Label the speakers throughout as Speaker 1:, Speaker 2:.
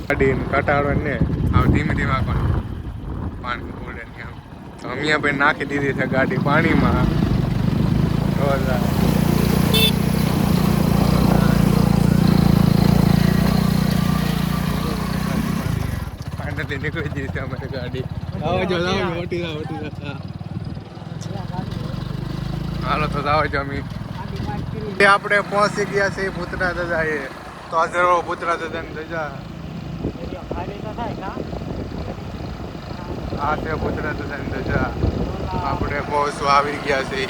Speaker 1: ગાડી કટાડો ને હવે ધીમે ધીમે આખવાનું પાણી ઉડે ને આમ તો અમે ભાઈ નાખી દીધી છે ગાડી પાણીમાં. ફાઇનલી નીકળી જઈ છે અમારી ગાડી. આવજો ઓટી હાલો તો આવજો અમે આપણે પહોંચી ગયા છે ભૂતરા દાદા એ તો હજારો ભૂતરા દાદા ને રજા હા છે ભૂતરા દાદા ને રજા આપણે પહોંચવા આવી ગયા છે.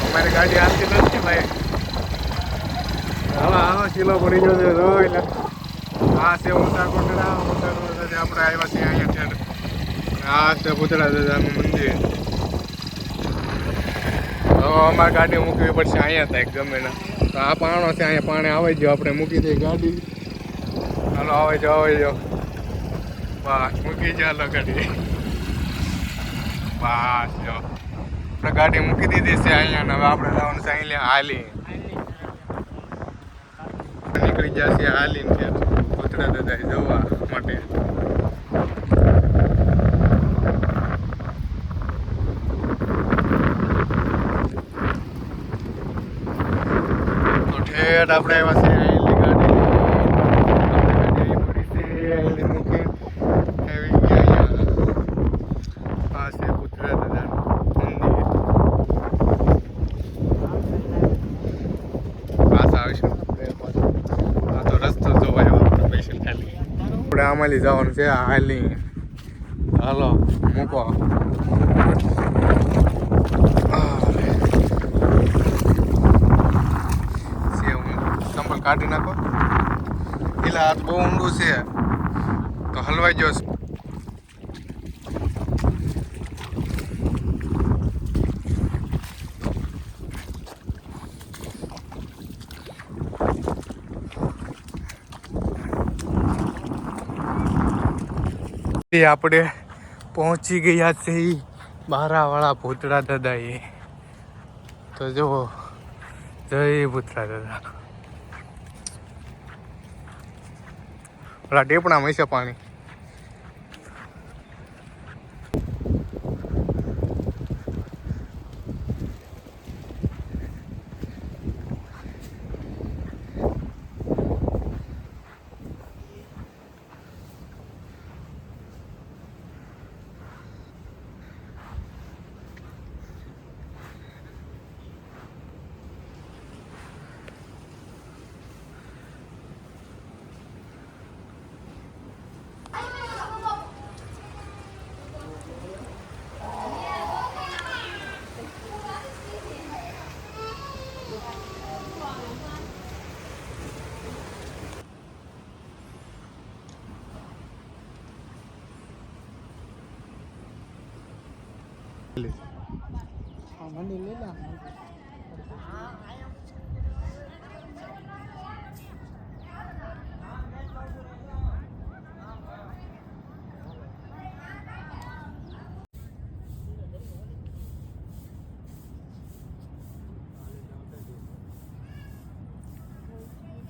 Speaker 1: અમારી ગાડી હાલતી નથી ભાઈ. હા કિલો પડી ગયો છે એટલે આ છે ઊંચા કોટડા આપણે આવ્યા છીએ અહીંયા છે. આ છે ભૂતરા દાદાનું મંદિર. હવે અમારે ગાડી મૂકવી પડશે અહીંયા થાય ગમે ને તો આ પાણો છે અહીંયા પાણી આવી ગયો આપણે મૂકી દઈએ ગાડી. હાલો આવી જાઓ બસ મૂકી ચાલો ગાડી બસ જો આપણે ગાડી મૂકી દીધી છે અહીંયા ને હવે આપણે જવાનું છે અહીં હાલી નીકળી જશે હાલીને ત્યાં ભૂતરા દાદા જવા માટે. તો ઠેર આપણે આવ્યા છે અહીંની ગાડી પડી છે અહીંની મૂકી આવી ગયા અહીંયા. આ છે ભૂતરા દાદાનું મંદિર. પાછા આવીશું આ તો રસ્તો જોવાય સ્પેશિયલ ખાલી આપણે આમાંથી જવાનું છે હાલી. હાલો મૂકો સંભળ કાઢી નાખો પેલા હાથ બહુ ઊંડું છે તો હલવાઈ ગયો. આપણે પહોંચી ગયા છે બારાવાળા ભૂતરા દાદા એ. તો જો જય ભૂતરા દાદા. ઓલા ટેપણામાં છે પાણી.